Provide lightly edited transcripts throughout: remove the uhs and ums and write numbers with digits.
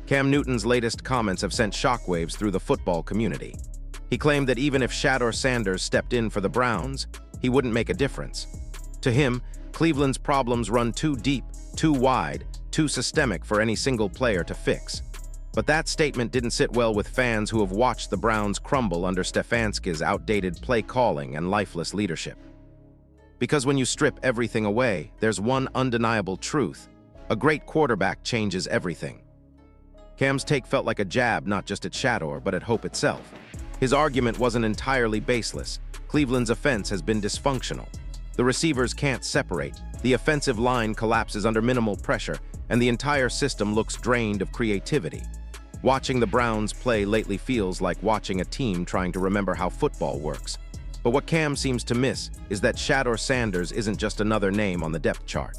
Cam Newton's latest comments have sent shockwaves through the football community. He claimed that even if Shador Sanders stepped in for the Browns, he wouldn't make a difference. To him, Cleveland's problems run too deep, too wide, too systemic for any single player to fix. But that statement didn't sit well with fans who have watched the Browns crumble under Stefanski's outdated play calling and lifeless leadership. Because when you strip everything away, there's one undeniable truth: a great quarterback changes everything. Cam's take felt like a jab not just at Shador, but at hope itself. His argument wasn't entirely baseless. Cleveland's offense has been dysfunctional. The receivers can't separate, the offensive line collapses under minimal pressure, and the entire system looks drained of creativity. Watching the Browns play lately feels like watching a team trying to remember how football works. But what Cam seems to miss is that Shador Sanders isn't just another name on the depth chart.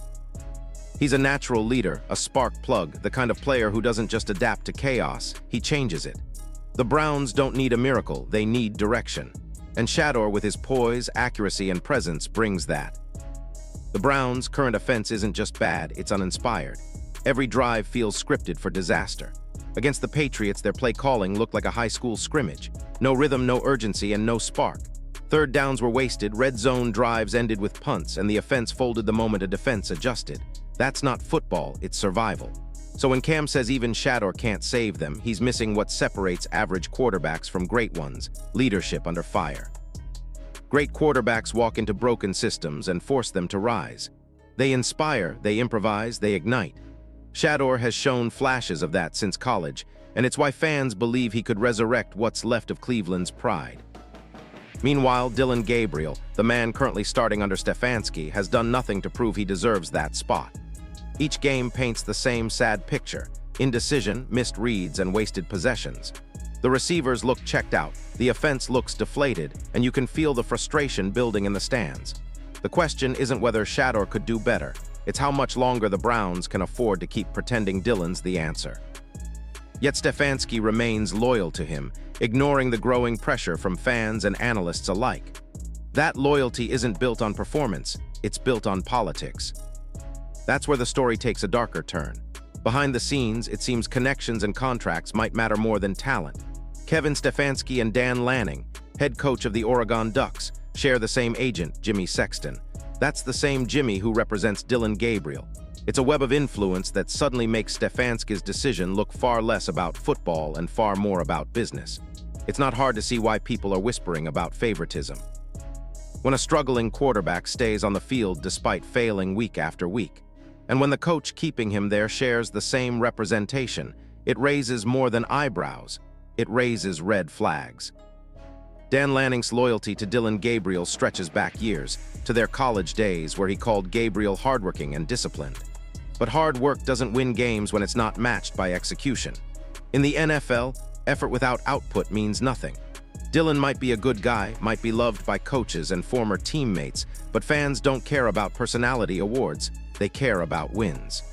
He's a natural leader, a spark plug, the kind of player who doesn't just adapt to chaos, he changes it. The Browns don't need a miracle, they need direction. And Shador, with his poise, accuracy, and presence, brings that. The Browns' current offense isn't just bad, it's uninspired. Every drive feels scripted for disaster. Against the Patriots, their play calling looked like a high school scrimmage. No rhythm, no urgency, and no spark. Third downs were wasted, red zone drives ended with punts, and the offense folded the moment a defense adjusted. That's not football, it's survival. So when Cam says even Shador can't save them, he's missing what separates average quarterbacks from great ones: leadership under fire. Great quarterbacks walk into broken systems and force them to rise. They inspire, they improvise, they ignite. Shador has shown flashes of that since college, and it's why fans believe he could resurrect what's left of Cleveland's pride. Meanwhile, Dillon Gabriel, the man currently starting under Stefanski, has done nothing to prove he deserves that spot. Each game paints the same sad picture: indecision, missed reads, and wasted possessions. The receivers look checked out, the offense looks deflated, and you can feel the frustration building in the stands. The question isn't whether Shador could do better, it's how much longer the Browns can afford to keep pretending Dillon's the answer. Yet Stefanski remains loyal to him, ignoring the growing pressure from fans and analysts alike. That loyalty isn't built on performance, it's built on politics. That's where the story takes a darker turn. Behind the scenes, it seems connections and contracts might matter more than talent. Kevin Stefanski and Dan Lanning, head coach of the Oregon Ducks, share the same agent, Jimmy Sexton. That's the same Jimmy who represents Dillon Gabriel. It's a web of influence that suddenly makes Stefanski's decision look far less about football and far more about business. It's not hard to see why people are whispering about favoritism. When a struggling quarterback stays on the field despite failing week after week, and when the coach keeping him there shares the same representation, it raises more than eyebrows, it raises red flags. Dan Lanning's loyalty to Dillon Gabriel stretches back years, to their college days where he called Gabriel hardworking and disciplined. But hard work doesn't win games when it's not matched by execution. In the NFL, effort without output means nothing. Dillon might be a good guy, might be loved by coaches and former teammates, but fans don't care about personality awards, they care about wins.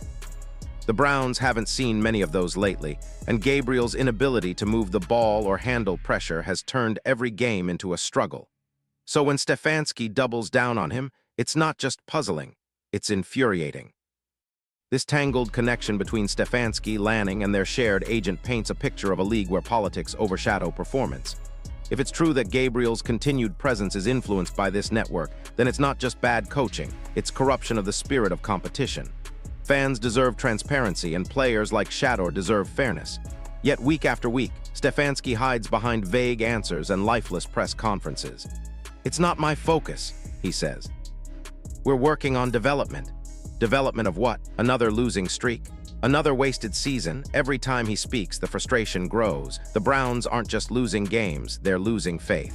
The Browns haven't seen many of those lately, and Gabriel's inability to move the ball or handle pressure has turned every game into a struggle. So when Stefanski doubles down on him, it's not just puzzling, it's infuriating. This tangled connection between Stefanski, Lanning, and their shared agent paints a picture of a league where politics overshadow performance. If it's true that Gabriel's continued presence is influenced by this network, then it's not just bad coaching, it's corruption of the spirit of competition. Fans deserve transparency, and players like Shador deserve fairness. Yet week after week, Stefanski hides behind vague answers and lifeless press conferences. "It's not my focus," he says. "We're working on development." Development of what? Another losing streak? Another wasted season? Every time he speaks, the frustration grows. The Browns aren't just losing games, they're losing faith.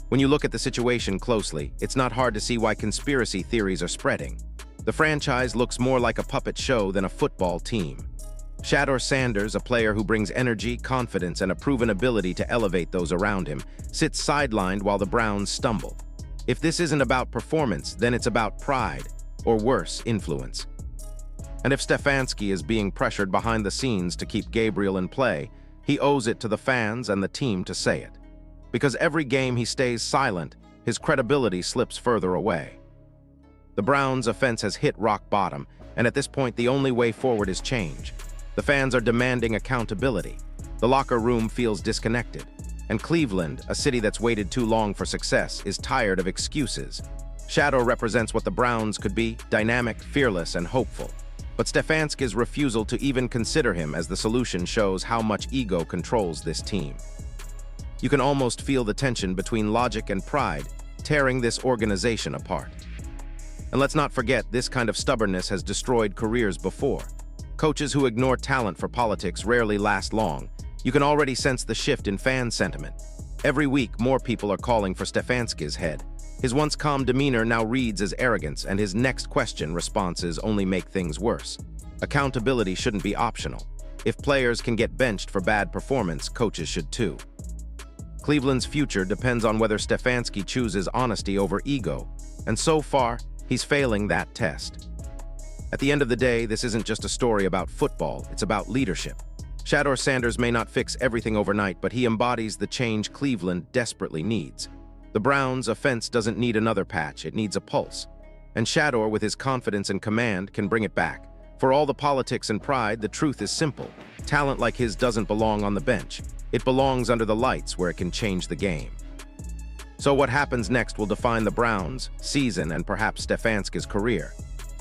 When you look at the situation closely, it's not hard to see why conspiracy theories are spreading. The franchise looks more like a puppet show than a football team. Shador Sanders, a player who brings energy, confidence, and a proven ability to elevate those around him, sits sidelined while the Browns stumble. If this isn't about performance, then it's about pride, or worse, influence. And if Stefanski is being pressured behind the scenes to keep Gabriel in play, he owes it to the fans and the team to say it. Because every game he stays silent, his credibility slips further away. The Browns' offense has hit rock bottom, and at this point the only way forward is change. The fans are demanding accountability. The locker room feels disconnected. And Cleveland, a city that's waited too long for success, is tired of excuses. Shador represents what the Browns could be: dynamic, fearless, and hopeful. But Stefanski's refusal to even consider him as the solution shows how much ego controls this team. You can almost feel the tension between logic and pride tearing this organization apart. And let's not forget, this kind of stubbornness has destroyed careers before. Coaches who ignore talent for politics rarely last long. You can already sense the shift in fan sentiment. Every week, more people are calling for Stefanski's head. His once calm demeanor now reads as arrogance, and his next question responses only make things worse. Accountability shouldn't be optional. If players can get benched for bad performance, coaches should too. Cleveland's future depends on whether Stefanski chooses honesty over ego, and so far, he's failing that test. At the end of the day, this isn't just a story about football, it's about leadership. Shador Sanders may not fix everything overnight, but he embodies the change Cleveland desperately needs. The Browns' offense doesn't need another patch, it needs a pulse. And Shador, with his confidence and command, can bring it back. For all the politics and pride, the truth is simple. Talent like his doesn't belong on the bench. It belongs under the lights, where it can change the game. So what happens next will define the Browns' season and perhaps Stefanski's career.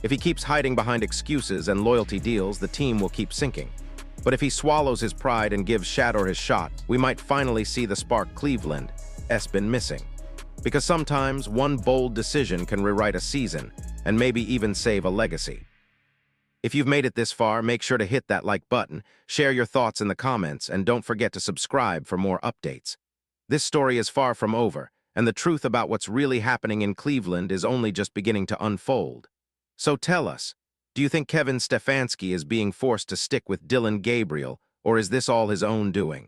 If he keeps hiding behind excuses and loyalty deals, the team will keep sinking. But if he swallows his pride and gives Shador his shot, we might finally see the spark Cleveland has been missing. Because sometimes one bold decision can rewrite a season and maybe even save a legacy. If you've made it this far, make sure to hit that like button, share your thoughts in the comments, and don't forget to subscribe for more updates. This story is far from over, and the truth about what's really happening in Cleveland is only just beginning to unfold. So tell us, do you think Kevin Stefanski is being forced to stick with Dillon Gabriel, or is this all his own doing?